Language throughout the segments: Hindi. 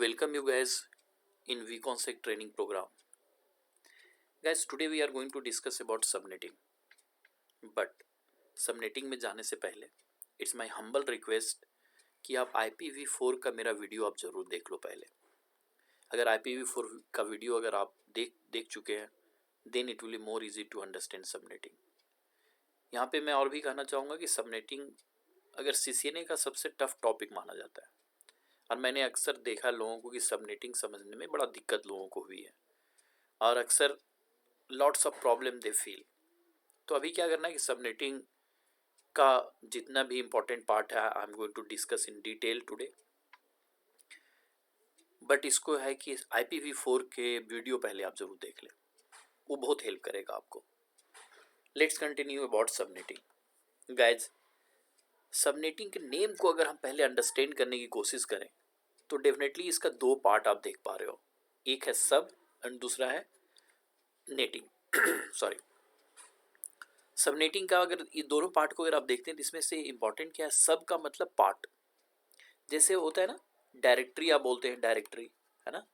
welcome you guys in VConsec training program. Guys, today we are going to discuss about subnetting. But subnetting में जाने से पहले इट्स माय हम्बल रिक्वेस्ट कि आप IPv4 का मेरा वीडियो आप ज़रूर देख लो पहले. अगर IPv4 का वीडियो अगर आप देख चुके हैं then it will be more easy to understand subnetting. यहाँ पे मैं और भी कहना चाहूँगा कि सबनेटिंग अगर CCNA का सबसे टफ टॉपिक माना जाता है और मैंने अक्सर देखा लोगों को कि सबनेटिंग समझने में बड़ा दिक्कत लोगों को हुई है और अक्सर lots of problem they feel. तो अभी क्या करना है कि सबनेटिंग का जितना भी इम्पोर्टेंट पार्ट है I am going to discuss in detail today. But इसको है कि IPv4 के वीडियो पहले आप ज़रूर देख लें, वो बहुत हेल्प करेगा आपको. Let's continue about subnetting. Guys, subnetting के नेम को अगर हम पहले अंडरस्टैंड करने की कोशिश करें तो डेफिनेटली इसका दो पार्ट आप देख पा रहे हो. एक है सब एंड दूसरा है नेटिंग. सॉरी, सबनेटिंग का अगर ये दोनों पार्ट को अगर आप देखते हैं तो इसमें से इंपॉर्टेंट क्या है, सब का मतलब पार्ट. जैसे होता है ना डायरेक्टरी, आप बोलते हैं डायरेक्टरी, है ना.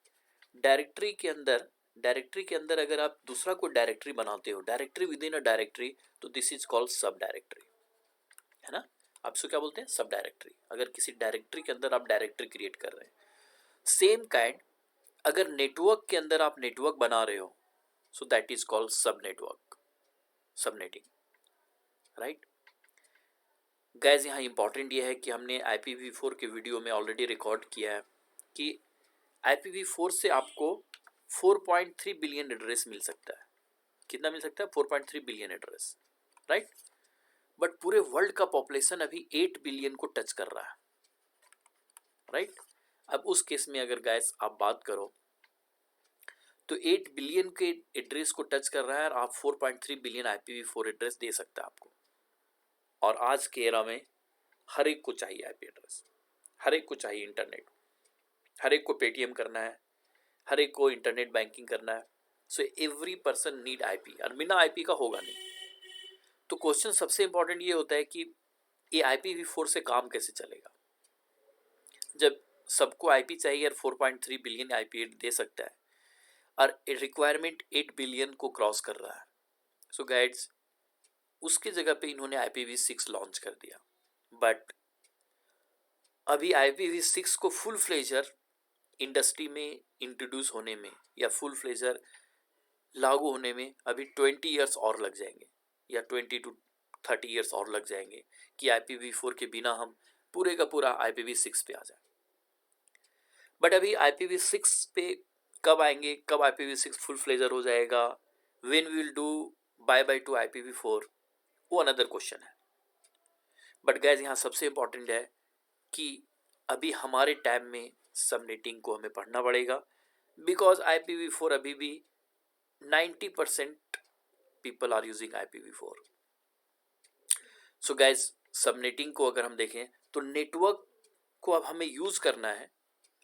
डायरेक्टरी के अंदर अगर आप दूसरा कोई डायरेक्टरी बनाते हो, directory within a directory, तो this is called subdirectory, है ना. आप इसको क्या बोलते हैं, सब डायरेक्टरी. अगर किसी डायरेक्टरी के अंदर आप डायरेक्टरी क्रिएट कर रहे हैं. सेम काइंड अगर नेटवर्क के अंदर आप नेटवर्क बना रहे हो सो दैट इज कॉल्ड सब नेटवर्क, सबनेटिंग, राइट. गाइज, यहाँ इंपॉर्टेंट ये है कि हमने IPv4 के वीडियो में ऑलरेडी रिकॉर्ड किया है कि IPv4 से आपको 4.3 बिलियन एड्रेस मिल सकता है. कितना मिल सकता है, 4.3 बिलियन एड्रेस, राइट. बट पूरे वर्ल्ड का पॉपुलेशन अभी 8 बिलियन को टच कर रहा है, राइट. अब उस केस में अगर गाइज आप बात करो तो 8 बिलियन के एड्रेस को टच कर रहा है और आप 4.3 बिलियन IPv4 एड्रेस दे सकता है आपको. और आज के एरा में हर एक को चाहिए IP एड्रेस, हर एक को चाहिए इंटरनेट, हर एक को पेटीएम करना है, हर एक को इंटरनेट बैंकिंग करना है. So every person need IP और बिना IP का होगा नहीं. तो क्वेश्चन सबसे इंपॉर्टेंट ये होता है कि ये IPv4 से काम कैसे चलेगा. जब सबको IP चाहिए और 4.3 बिलियन IP दे सकता है और रिक्वायरमेंट 8 बिलियन को क्रॉस कर रहा है. सो गाइड्स, उसके जगह पे इन्होंने IPv6 लॉन्च कर दिया. बट अभी IPv6 को फुल फ्लेजर इंडस्ट्री में इंट्रोड्यूस होने में या फुल फ्लेजर लागू होने में अभी 20 ईयर्स और लग जाएंगे या 20 to 30 ईयर्स और लग जाएंगे कि IPv4 के बिना हम पूरे का पूरा IPv6 पे आ जाए. बट अभी IPv6 पे कब आएंगे, कब IPv6 फुल फ्लेजर हो जाएगा, when we will do bye to IPv4, वो अनदर क्वेश्चन है. बट गाइज, यहाँ सबसे इंपॉर्टेंट है कि अभी हमारे टाइम में सबनेटिंग को हमें पढ़ना पड़ेगा बिकॉज IPv4 अभी भी 90% people are using IPv4. So guys, subnetting को अगर हम देखें तो नेटवर्क को अब हमें यूज करना है.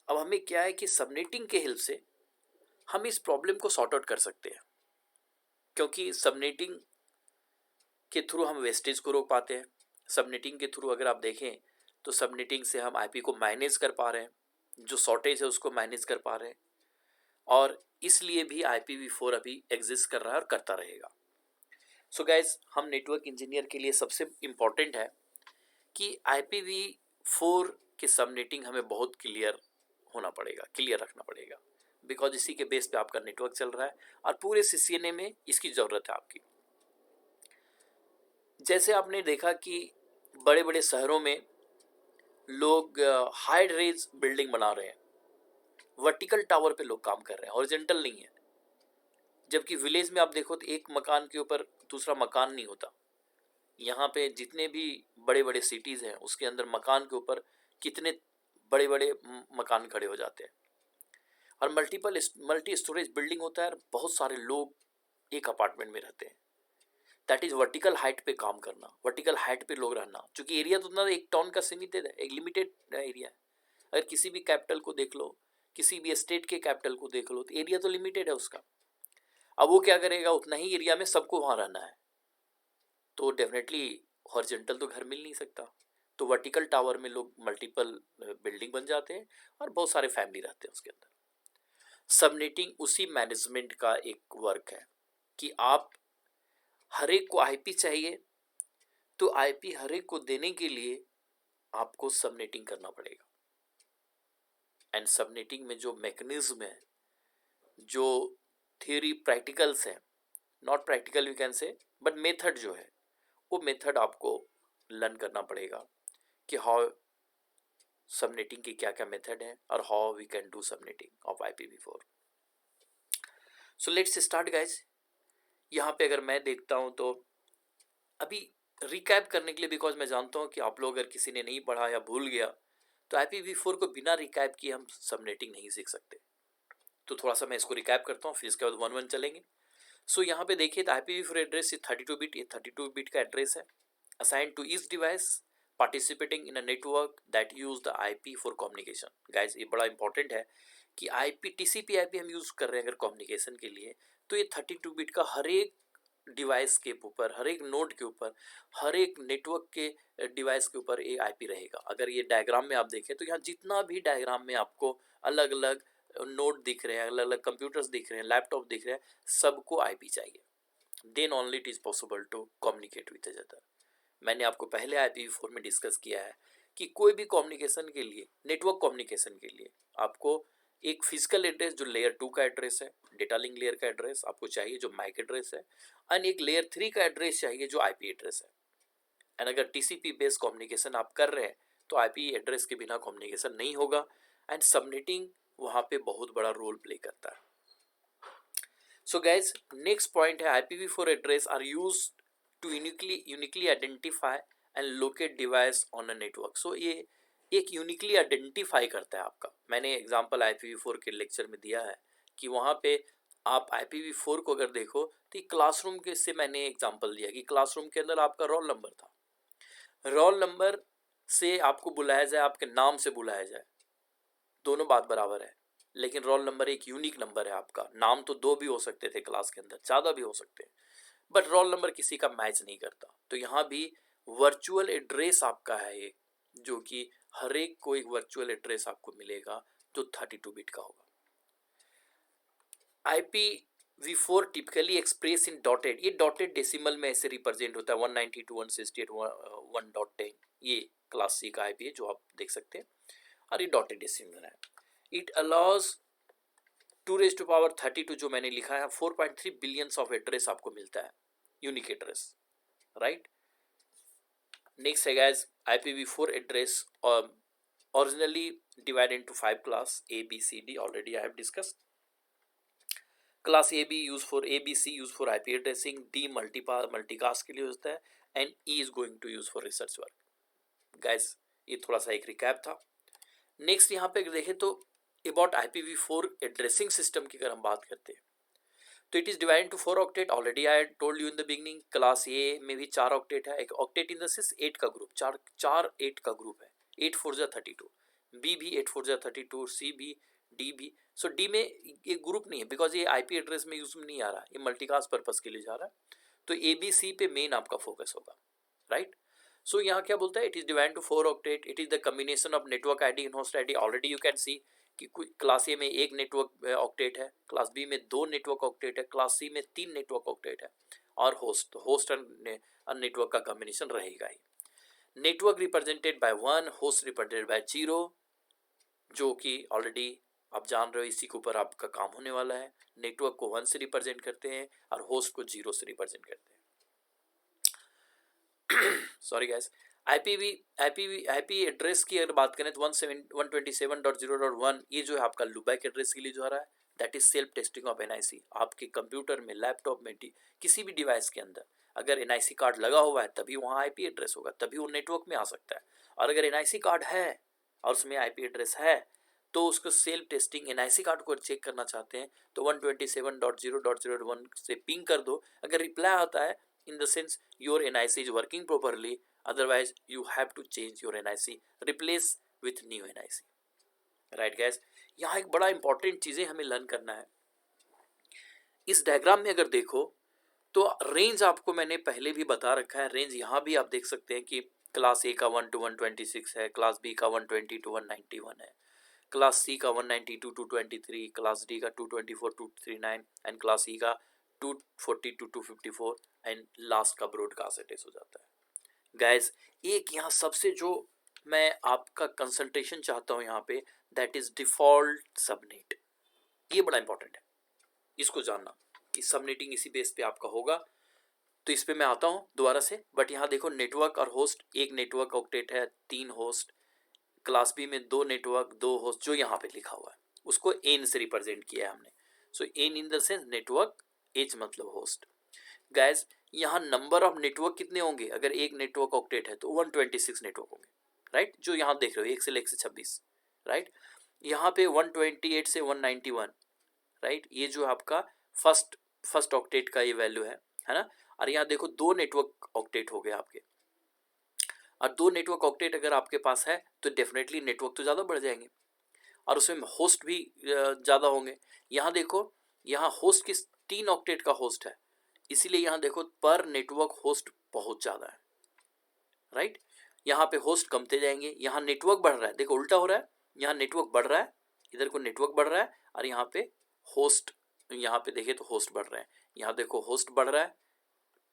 अब हमें क्या है कि सबनेटिंग के हेल्प से हम इस प्रॉब्लम को सॉर्ट आउट कर सकते हैं, क्योंकि सबनेटिंग के थ्रू हम वेस्टेज को रोक पाते हैं. सबनेटिंग के थ्रू अगर आप देखें तो सबनेटिंग से हम IP को मैनेज कर पा रहे हैं, जो शॉर्टेज है उसको मैनेज कर पा रहे हैं, और इसलिए भी IPv4 अभी एग्जिस्ट कर रहा है और करता रहेगा. सो गाइज, हम नेटवर्क इंजीनियर के लिए सबसे इम्पॉर्टेंट है कि IPv4 के सबनेटिंग हमें बहुत क्लियर होना पड़ेगा, क्लियर रखना पड़ेगा, बिकॉज इसी के बेस पे आपका नेटवर्क चल रहा है और पूरे CCNA में इसकी ज़रूरत है आपकी. जैसे आपने देखा कि बड़े बड़े शहरों में लोग हाई रेज बिल्डिंग बना रहे हैं, वर्टिकल टावर पे लोग काम कर रहे हैं, हॉरिजॉन्टल नहीं है. जबकि विलेज में आप देखो तो एक मकान के ऊपर दूसरा मकान नहीं होता. यहाँ पे जितने भी बड़े बड़े सिटीज़ हैं उसके अंदर मकान के ऊपर कितने बड़े बड़े मकान खड़े हो जाते हैं और मल्टी स्टोरेज बिल्डिंग होता है और बहुत सारे लोग एक अपार्टमेंट में रहते हैं. दैट इज वर्टिकल हाइट पे काम करना, वर्टिकल हाइट पे लोग रहना, क्योंकि एरिया तो उतना एक टाउन का सीमित है, एक लिमिटेड एरिया है. अगर किसी भी कैपिटल को देख लो, किसी भी स्टेट के कैपिटल को देख लो, तो एरिया तो लिमिटेड है उसका. अब वो क्या करेगा, उतना ही एरिया में सबको वहाँ रहना है, तो डेफिनेटली हॉरिजॉन्टल तो घर मिल नहीं सकता. तो वर्टिकल टावर में लोग मल्टीपल बिल्डिंग बन जाते हैं और बहुत सारे फैमिली रहते हैं उसके अंदर। सबनेटिंग उसी मैनेजमेंट का एक वर्क है कि आप हर एक को आईपी चाहिए, तो आईपी हर एक को देने के लिए आपको सबनेटिंग करना पड़ेगा। एंड सबनेटिंग में जो मैकेनिज्म है, जो थियोरी प्रैक्टिकल्स है, not practical you can say, but method जो है, वो मेथड आपको लर्न करना पड़ेगा कि हाउ सबनेटिंग की क्या क्या मेथड है और how we can do subnetting of IPv4। So let's start guys. यहाँ पे अगर मैं देखता हूँ तो अभी रिकैप करने के लिए, बिकॉज मैं जानता हूँ कि आप लोग अगर किसी ने नहीं पढ़ा या भूल गया तो IPv4 को बिना रिकैप किए हम सबनेटिंग नहीं सीख सकते। तो थोड़ा सा मैं इसको रिकैप करता हूँ, फिर इसके बाद 1-1 चलेंगे। सो यहाँ पे देखिए तो IPv4 एड्रेस 32 बिट, ये 32 बिट का एड्रेस है, assign to each device participating in a network that use the IP for communication. Guys ये बड़ा इंपॉर्टेंट है कि IP TCP/IP हम यूज कर रहे हैं अगर कम्युनिकेशन के लिए, तो ये 32 बिट का हर एक डिवाइस के ऊपर, हर एक नोड के ऊपर, हर एक नेटवर्क के डिवाइस के ऊपर एक IP रहेगा। अगर ये डायग्राम में आप देखें तो यहाँ जितना भी डायग्राम में आपको अलग अलग नोड दिख रहे हैं, अलग अलग कंप्यूटर्स दिख रहे हैं, लैपटॉप दिख रहे हैं, सबको IP चाहिए, then only it is possible to communicate with each other. मैंने आपको पहले IPv4 में डिस्कस किया है कि कोई भी कम्युनिकेशन के लिए, नेटवर्क कम्युनिकेशन के लिए आपको एक फिजिकल एड्रेस जो लेयर 2 का एड्रेस है, डेटा लिंक लेयर का एड्रेस आपको चाहिए जो मैक एड्रेस है, एंड एक लेयर 3 का एड्रेस चाहिए जो IP एड्रेस है। एंड अगर TCP बेस्ड कम्युनिकेशन आप कर रहे हैं तो IP एड्रेस के बिना कम्युनिकेशन नहीं होगा, एंड सबनेटिंग वहाँ पे बहुत बड़ा रोल प्ले करता है। सो गाइज नेक्स्ट पॉइंट है IPv4 address are used to uniquely identify and locate device on a network. So ये एक यूनिकली आइडेंटिफाई करता है आपका। मैंने एग्जांपल IPv4 के लेक्चर में दिया है कि वहाँ पे आप IPv4 को अगर देखो तो क्लासरूम के से मैंने एग्जांपल दिया कि क्लासरूम के अंदर आपका रोल नंबर था, रोल नंबर से आपको बुलाया जाए, आपके नाम से बुलाया जाए, दोनों बात बराबर है, लेकिन रोल नंबर एक यूनिक नंबर है आपका। नाम तो 2 भी हो सकते थे क्लास के अंदर, ज़्यादा भी हो सकते हैं, बट रोल नंबर किसी का मैच नहीं करता। तो यहाँ भी वर्चुअल एड्रेस आपका है एक, जो कि हर एक को एक वर्चुअल एड्रेस आपको मिलेगा जो 32 बिट का होगा। IPv4 typically express in dotted, ये डॉटेड डेसिमल में ऐसे रिप्रेजेंट होता है 192.168.1.10, ये क्लास सी का IP है जो आप देख सकते हैं, और ये डॉटेड डेसिमल है। इट अलाउज 2⁻32 जो मैंने लिखा है 4.3 बिलियंस ऑफ एड्रेस आपको मिलता है, यूनिक एड्रेस, राइट। नेक्स्ट है guys IPv4 address originally divided into 5 class A, B, C, D, already I have discussed. Class AB used for ABC used for IP addressing, D multicast के लिए होता है, and E is going to use for research work. Guys ये थोड़ा सा एक रिकैप था। नेक्स्ट यहाँ पे देखें तो अबाउट IPv4 एड्रेसिंग सिस्टम की अगर हम बात करते हैं तो it is divided to 4 octet, already I told you in the beginning. Class A में भी 4 ऑक्टेट है, एक ऑक्टेट इन द सेंस 8 का ग्रुप, 8 का ग्रुप है, 8 4 जा 32, बी भी 8 4 जा 32, सी भी, डी भी। सो डी में ये ग्रुप नहीं है बिकॉज ये IP एड्रेस में यूज नहीं आ रहा, ये मल्टीकास्ट पर्पस के लिए जा रहा है, तो ABC पे मेन आपका फोकस होगा, राइट। सो यहाँ क्या बोलता है, it is divided to 4 octet, it is the combination of network ID and host ID। Already you can see कि क्लास ए में एक नेटवर्क ऑक्टेट है, क्लास बी में 2 नेटवर्क ऑक्टेट है, क्लास सी में 3 नेटवर्क ऑक्टेट है, और होस्ट और नेटवर्क का कॉम्बिनेशन रहेगा ही। Network represented by 1, host represented by 0, जो कि ऑलरेडी आप जान रहे हो, इसी के ऊपर आपका काम होने वाला है। नेटवर्क को 1 से रिप्रेजेंट करते हैं और होस्ट को 0 से रिप्रेजेंट करते हैं। सॉरी गाइस, IP एड्रेस की अगर बात करें तो 127.0.1 ये जो है आपका लूपबैक एड्रेस के लिए जो आ रहा है, that is self testing of NIC। आपके कंप्यूटर में, लैपटॉप में, किसी भी डिवाइस के अंदर अगर NIC कार्ड लगा हुआ है तभी वहाँ IP एड्रेस होगा, तभी वो नेटवर्क में आ सकता है। और अगर NIC कार्ड है और उसमें IP एड्रेस है तो उसको सेल्फ टेस्टिंग, NIC कार्ड को चेक करना चाहते हैं तो 127.0.0.1 से पिंग कर दो। अगर रिप्लाई आता है in the sense your NIC is working properly, otherwise you have to change your NIC, replace with new NIC, right guys। यहाँ एक बड़ा इंपॉर्टेंट चीजें हमें लर्न करना है। इस डायग्राम में अगर देखो तो रेंज आपको मैंने पहले भी बता रखा है, रेंज यहाँ भी आप देख सकते हैं कि क्लास ए का 1 to 126 है, क्लास बी का 120 to 191 है, क्लास सी का 192 to 223, क्लास डी का 224 to 239 एंड क्लास ई का 240 to 254 एंड लास्ट का ब्रॉडकास्ट एड्रेस हो जाता है। गाइस एक यहाँ सबसे जो मैं आपका कंसंट्रेशन चाहता हूँ यहाँ पे, दैट इज डिफॉल्ट सबनेट। ये बड़ा इंपॉर्टेंट है, इसको जानना कि सबनेटिंग इसी बेस पे आपका होगा। तो इस पे मैं आता हूँ दोबारा से, बट यहाँ देखो नेटवर्क और होस्ट, एक नेटवर्क ऑक्टेट है 3 होस्ट, क्लास बी में 2 नेटवर्क 2 होस्ट, जो यहाँ पे लिखा हुआ है उसको एन से रिप्रेजेंट किया है हमने। So N in the sense network, H मतलब होस्ट। गाइस यहाँ नंबर ऑफ नेटवर्क कितने होंगे, अगर एक नेटवर्क ऑक्टेट है तो 126 नेटवर्क होंगे, राइट, जो यहाँ देख रहे हो 1 से लेकर 126, राइट। यहाँ पे 128 से 191, राइट, ये जो आपका फर्स्ट ऑक्टेट का ये वैल्यू है ना। और यहाँ देखो 2 नेटवर्क ऑक्टेट हो गए आपके, और 2 नेटवर्क ऑक्टेट अगर आपके पास है तो डेफिनेटली नेटवर्क तो ज़्यादा बढ़ जाएंगे और उसमें होस्ट भी ज़्यादा होंगे। यहाँ देखो यहाँ होस्ट किस 3 ऑक्टेट का होस्ट है, इसीलिए यहाँ देखो पर नेटवर्क होस्ट बहुत ज़्यादा है, राइट। यहाँ पे होस्ट कमते जाएंगे, यहाँ नेटवर्क बढ़ रहा है, देखो उल्टा हो रहा है, यहाँ नेटवर्क बढ़ रहा है, इधर को नेटवर्क बढ़ रहा है, और यहाँ पे होस्ट, यहाँ पे देखे तो होस्ट बढ़ रहे हैं, यहाँ देखो होस्ट बढ़ रहा है,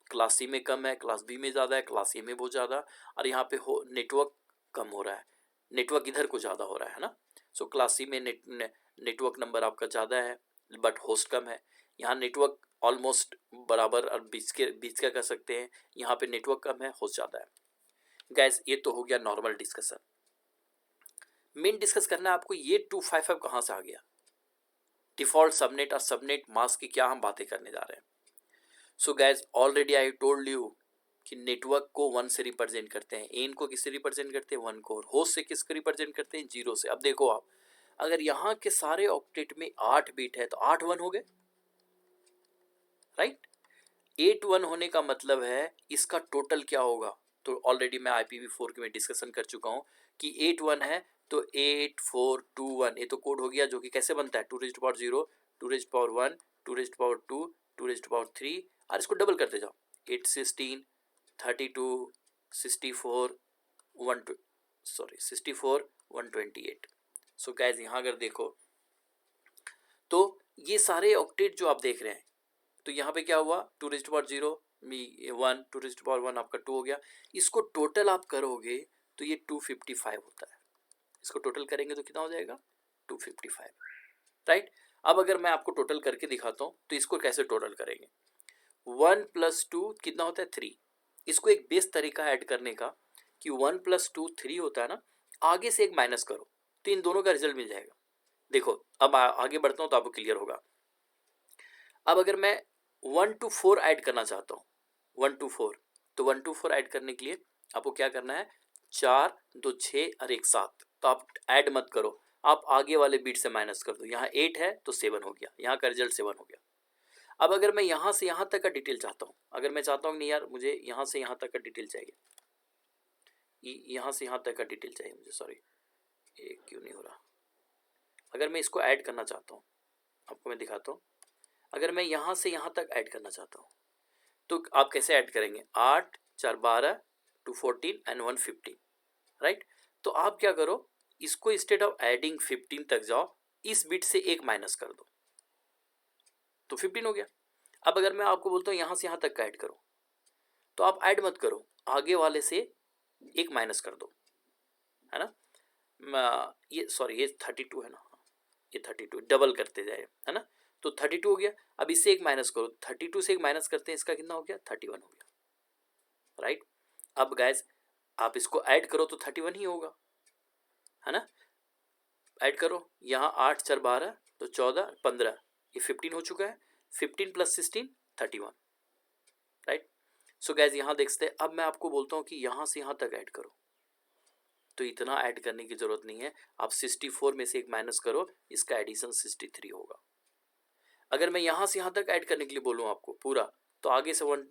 क्लास सी में कम है, क्लास बी में ज़्यादा है, क्लास ए में बहुत ज़्यादा, और यहाँ पे नेटवर्क कम हो रहा है, नेटवर्क इधर को ज़्यादा हो रहा है ना। सो क्लास सी में नेटवर्क नंबर आपका ज़्यादा है बट होस्ट कम है, यहाँ नेटवर्क ऑलमोस्ट बराबर और बीच का कर सकते हैं, यहाँ पे नेटवर्क कम है, होस्ट ज़्यादा है। गैस ये तो हो गया नॉर्मल डिस्कशन। मेन डिस्कस करना है आपको ये 255 कहाँ से आ गया, डिफॉल्ट सबनेट और सबनेट मास्क की क्या हम बातें करने जा रहे हैं। सो gas already I told you कि नेटवर्क को 1 से रिप्रेजेंट करते हैं, एन को किससे रिप्रेजेंट करते हैं 1 को, और होस्ट से किसको रिप्रेजेंट करते हैं 0 से। अब देखो आप अगर यहाँ के सारे ऑक्टेट में 8 बिट है तो 8 1 हो गए, राइट। 8 1 होने का मतलब है इसका टोटल क्या होगा, तो ऑलरेडी मैं IPv4 के में डिस्कशन कर चुका हूँ कि 8 1 है तो 8 4 2 1, ये तो कोड हो गया, जो कि कैसे बनता है 2 raised to power 0, 2 raised to power 1, 2 raised to power 2, 2 raised to power 3, और इसको डबल करते जाओ 8 16 32 64 64 128। सो गाइज यहाँ अगर देखो तो ये सारे ऑक्टेट जो आप देख रहे हैं, तो यहाँ पे क्या हुआ 2 raised to power 0 1, 2 raised to power 1 आपका 2 हो गया, इसको टोटल आप करोगे तो ये 255 होता है, इसको टोटल करेंगे तो कितना हो जाएगा 255, राइट। अब अगर मैं आपको टोटल करके दिखाता हूँ तो इसको कैसे टोटल करेंगे, 1 + 2 कितना होता है 3, इसको एक बेस तरीका ऐड करने का कि 1 + 2 3 होता है ना, आगे से एक माइनस करो तो इन दोनों का रिजल्ट मिल जाएगा। देखो अब आगे बढ़ता हूँ तो आपको क्लियर होगा। अब अगर मैं 1 to 4 ऐड करना चाहता हूँ, 1 to 4, तो 1 to 4 ऐड करने के लिए आपको क्या करना है 4 2 6 और 1 7, तो आप ऐड मत करो, आप आगे वाले बीट से माइनस कर दो, यहाँ 8 है तो 7 हो गया, यहाँ का रिजल्ट 7 हो गया। अब अगर मैं यहाँ से यहाँ तक का डिटेल चाहता हूँ, अगर मैं चाहता हूँ नहीं यार मुझे यहाँ से यहाँ तक का डिटेल चाहिए, यहाँ से यहाँ तक का डिटेल चाहिए मुझे, सॉरी ये क्यों नहीं हो रहा, अगर मैं इसको ऐड करना चाहता हूँ आपको मैं दिखाता हूँ, अगर मैं यहाँ से यहाँ तक ऐड करना चाहता हूँ तो आप कैसे ऐड करेंगे 8 4 12 2 14 एंड 1 15, राइट। तो आप क्या करो इसको इंस्टेड ऑफ एडिंग 15 तक जाओ, इस बिट से एक माइनस कर दो तो 15 हो गया। अब अगर मैं आपको बोलता हूँ यहाँ से यहाँ तक का ऐड करो, तो आप ऐड मत करो, आगे वाले से एक माइनस कर दो, है ना। ये सॉरी ये 32 है ना, ये 32 डबल करते जाए, है ना, तो 32 हो गया। अब इससे एक माइनस करो, 32 से एक माइनस करते हैं इसका कितना हो गया 31 हो गया, राइट। अब गाइस आप इसको ऐड करो तो 31 ही होगा, है ना। ऐड करो यहाँ 8 4 12 तो 14 15, ये 15 हो चुका है, 15 + 16 31, राइट। सो गाइस यहाँ देखते हैं, अब मैं आपको बोलता हूँ कि यहाँ से यहाँ तक ऐड करो, तो इतना ऐड करने की जरूरत नहीं है, आप 64 में से एक माइनस करो, इसका एडिशन 63 होगा। अगर मैं यहाँ से यहाँ तक ऐड करने के लिए बोलूँ आपको पूरा, तो आगे से 1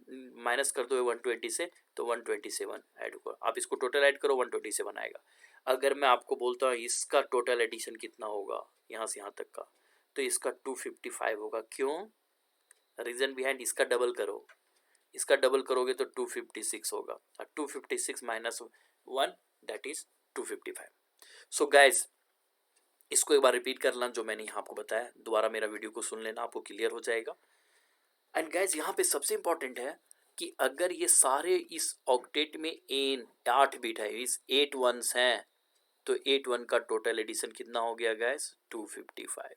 माइनस कर दो 120 से, तो 127 ऐड होगा, आप इसको टोटल ऐड करो 127 आएगा। अगर मैं आपको बोलता हूँ इसका टोटल एडिशन कितना होगा यहाँ से यहाँ तक का, तो इसका 255 होगा। क्यों, रीज़न बिहाइंड, इसका डबल करो, इसका डबल करोगे तो 256 होगा, और 256 minus 1 that is 255। So guys इसको एक बार रिपीट करना जो मैंने यहाँ आपको बताया, दोबारा मेरा वीडियो को सुन लेना, आपको क्लियर हो जाएगा। एंड गाइज यहाँ पे सबसे इंपॉर्टेंट है कि अगर ये सारे इस ऑक्टेट में 8 बिट है, इस 8 वंस हैं, तो 8 वन का टोटल एडिशन कितना हो गया गाइज 255।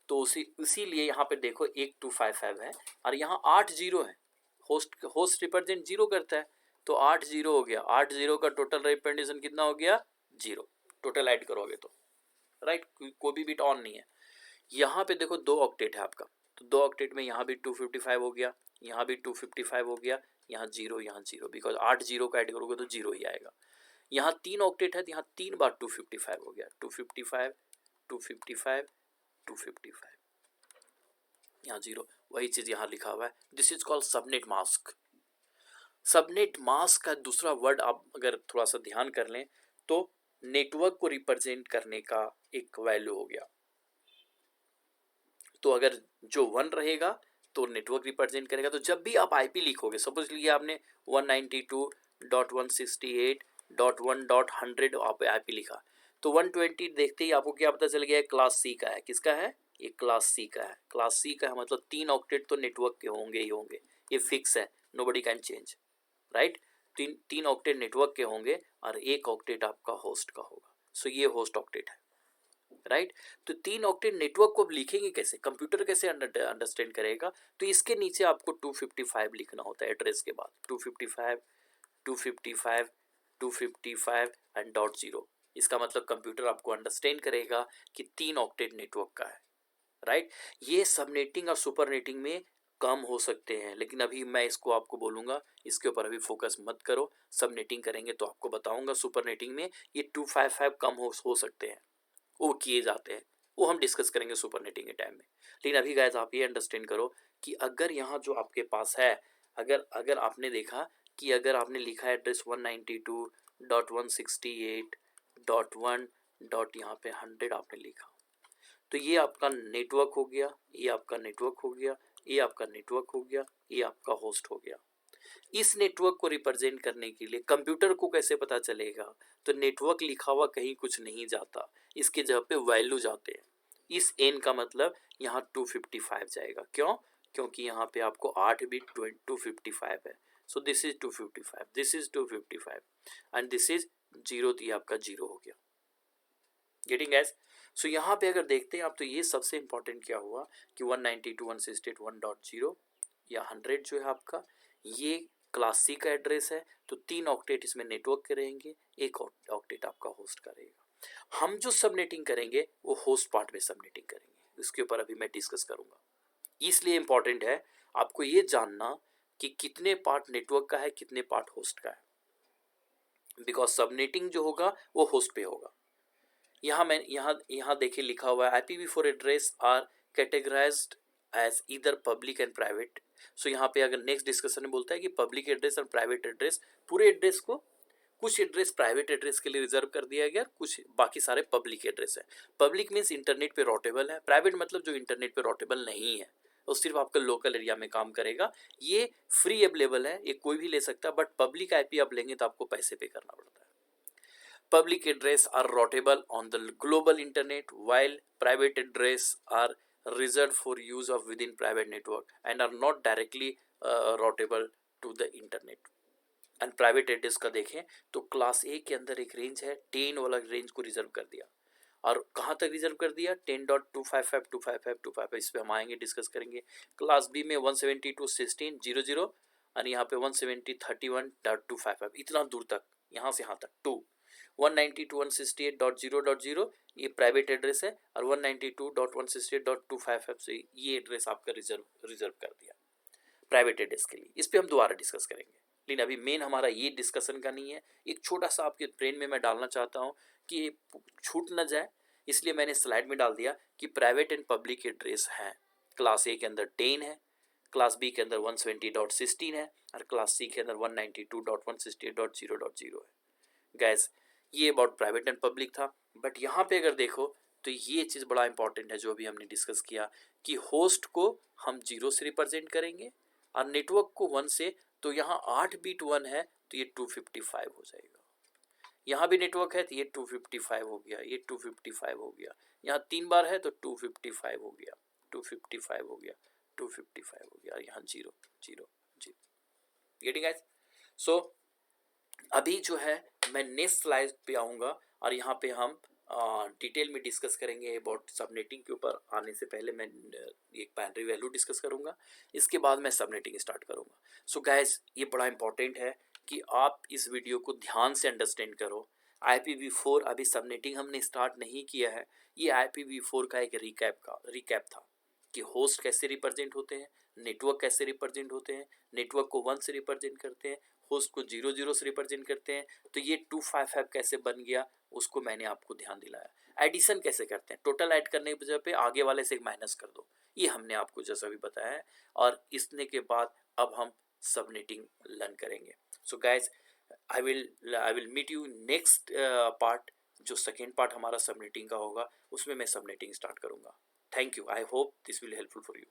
तो इसीलिए यहाँ पे देखो एक 255 है और यहाँ 8 जीरो है, होस्ट रिप्रेजेंट जीरो करता है, तो 8 जीरो हो गया, 8 जीरो का टोटल रिप्रेजेंटेशन कितना हो गया 0, टोटल ऐड करोगे तो राइट, कोई भी बिट ऑन नहीं है। यहाँ पे देखो 2 ऑक्टेट है आपका, तो 2 ऑक्टेट में यहाँ भी 255 हो गया, यहाँ भी 255 हो गया, यहाँ 0 यहाँ 0, बिकॉज 8 जीरो का ऐड करोगे तो 0 ही आएगा। यहाँ 3 ऑक्टेट है तो यहाँ 3 बार 255 हो गया, 255 255 255, यहाँ 0, वही चीज यहाँ लिखा हुआ है। This is called subnet mask. Subnet mask का दूसरा वर्ड आप अगर थोड़ा सा ध्यान कर लें तो नेटवर्क को रिप्रेजेंट करने का एक वैल्यू हो गया। तो अगर जो 1 रहेगा तो नेटवर्क रिप्रेजेंट करेगा। तो जब भी आप आईपी लिखोगे, सपोज लिए आपने 192.168.1.100 आप आईपी लिखा, तो 120 देखते ही आपको क्या पता चल गया है, क्लास सी का है। किसका है ये? क्लास सी का है। क्लास सी का है मतलब 3 ऑक्टेट तो नेटवर्क के होंगे ही होंगे, ये फिक्स है, nobody can change, right. 3 octet network के होंगे और 1 ऑक्टेट आपका होस्ट का होगा। सो ये होस्ट ऑक्टेट है, राइट। तो 3 ऑक्टेट नेटवर्क को लिखेंगे कैसे, कंप्यूटर कैसे अंडरस्टैंड करेगा? तो इसके नीचे आपको 255 लिखना होता है एड्रेस के बाद, 255 255 255 एंड डॉट 0। इसका मतलब कंप्यूटर आपको अंडरस्टैंड करेगा कि 3 ऑक्टेट नेटवर्क का है, राइट। ये सबनेटिंग और सुपरनेटिंग में कम हो सकते हैं, लेकिन अभी मैं इसको आपको बोलूँगा, इसके ऊपर अभी फोकस मत करो। सबनेटिंग करेंगे तो आपको बताऊंगा। सुपरनेटिंग में ये 255 कम हो सकते हैं, वो किए जाते हैं, वो हम डिस्कस करेंगे सुपरनेटिंग के टाइम में। लेकिन अभी गाइस आप ये अंडरस्टैंड करो कि अगर यहाँ जो आपके पास है, अगर अगर आपने देखा कि अगर आपने लिखा है एड्रेस 192.168.1. यहाँ पे 100 आपने लिखा, तो ये आपका नेटवर्क हो गया, ये आपका नेटवर्क हो गया, ये आपका नेटवर्क हो गया, ये आपका होस्ट हो गया। इस नेटवर्क को रिप्रेजेंट करने के लिए कंप्यूटर को कैसे पता चलेगा? तो नेटवर्क लिखा हुआ कहीं कुछ नहीं जाता, इसके जगह पे वैल्यू जाते हैं। इस एन का मतलब यहाँ 255 जाएगा। क्यों? क्योंकि यहाँ पे आपको 8 बिट 255 है। So this is 255, this is 255 and this is 0, तो ये आपका 0 हो गया। Getting gas? सो यहाँ पे अगर देखते हैं आप, तो ये सबसे इंपॉर्टेंट क्या हुआ कि 192.168.1.0 या 100 जो है आपका, ये क्लास सी का एड्रेस है, तो 3 ऑक्टेट इसमें नेटवर्क के रहेंगे, 1 ऑक्टेट आपका होस्ट का रहेगा। हम जो सबनेटिंग करेंगे वो होस्ट पार्ट में सबनेटिंग करेंगे, इसके ऊपर अभी मैं डिस्कस करूंगा। इसलिए इंपॉर्टेंट है आपको ये जानना कि कितने पार्ट नेटवर्क का है, कितने पार्ट होस्ट का है, बिकॉज सबनेटिंग जो होगा वो होस्ट पे होगा। यहाँ देखिए लिखा हुआ है IPv4 address are categorized as either public and private. So यहाँ पे अगर नेक्स्ट डिस्कशन में बोलता है कि पब्लिक एड्रेस और प्राइवेट एड्रेस, पूरे एड्रेस को, कुछ एड्रेस प्राइवेट एड्रेस के लिए रिजर्व कर दिया गया, कुछ बाकी सारे पब्लिक एड्रेस है। पब्लिक मीन्स इंटरनेट पे रोटेबल है, प्राइवेट मतलब जो इंटरनेट पे रोटेबल नहीं है, वो सिर्फ आपका लोकल एरिया में काम करेगा। ये फ्री अवेलेबल है, ये कोई भी ले सकता है, बट पब्लिक IP आप लेंगे तो आपको पैसे पे करना पड़ता है। Public address are routable on the global internet, while private address are reserved for use of within private network and are not directly routable to the internet. And private address का देखें तो क्लास ए के अंदर एक रेंज है, 10 वाला रेंज को रिजर्व कर दिया। और कहाँ तक रिजर्व कर दिया? 10.255 255 255, इस पर हम आएंगे, डिस्कस करेंगे। क्लास बी में 172.16.00 और यहाँ पे 170.31.255, इतना दूर तक, यहाँ से यहाँ तक 192.168.0.0 ये प्राइवेट एड्रेस है, और 192.168.255 से ये एड्रेस आपका रिजर्व कर दिया प्राइवेट एड्रेस के लिए। इस पर हम दोबारा डिस्कस करेंगे, लेकिन अभी मेन हमारा ये डिस्कशन का नहीं है। एक छोटा सा आपके ब्रेन में मैं डालना चाहता हूँ कि छूट न जाए, इसलिए मैंने स्लाइड में डाल दिया कि प्राइवेट एंड पब्लिक एड्रेस हैं। क्लास ए के अंदर 10 है, क्लास बी के अंदर 170.16 है, और क्लास सी के अंदर 192.168.0.0 है। गैस ये अबाउट प्राइवेट एंड पब्लिक था। बट यहाँ पे अगर देखो तो ये चीज़ बड़ा इंपॉर्टेंट है जो अभी हमने डिस्कस किया कि होस्ट को हम 0 से रिप्रेजेंट करेंगे और नेटवर्क को 1 से, तो यहाँ 8 बिट 1 है तो ये 255 हो जाएगा। यहाँ भी नेटवर्क है तो ये 255 हो गया, ये 255 हो गया, यहाँ 3 बार है तो 255 हो गया, 255 हो गया, 255 हो गया, यहाँ 0 0 0। Getting guys? सो अभी जो है मैं नेक्स्ट स्लाइड पे आऊँगा और यहाँ पे हम डिटेल में डिस्कस करेंगे अबाउट सबनेटिंग के ऊपर। आने से पहले मैं एक बाइनरी वैल्यू डिस्कस करूँगा, इसके बाद मैं सबनेटिंग स्टार्ट करूँगा। सो गाइस, ये बड़ा इंपॉर्टेंट है कि आप इस वीडियो को ध्यान से अंडरस्टैंड करो। IPv4 अभी सबनेटिंग हमने स्टार्ट नहीं किया है, ये IPv4 का एक रिकैप था कि होस्ट कैसे रिप्रेजेंट होते हैं, नेटवर्क कैसे रिप्रेजेंट होते हैं, नेटवर्क को 1 से रिप्रेजेंट करते हैं, होस्ट को 0 से रिप्रेजेंट करते हैं, तो ये 255 कैसे बन गया उसको मैंने आपको ध्यान दिलाया। एडिशन कैसे करते हैं, टोटल ऐड करने की वजह पे आगे वाले से माइनस कर दो, ये हमने आपको जैसा भी बताया है। और इसने के बाद अब हम सबनेटिंग लर्न करेंगे। So guys, I will meet you next part, जो सेकेंड पार्ट हमारा सबनेटिंग का होगा, उसमें मैं सबनेटिंग स्टार्ट करूँगा। Thank you. I hope this will helpful for you.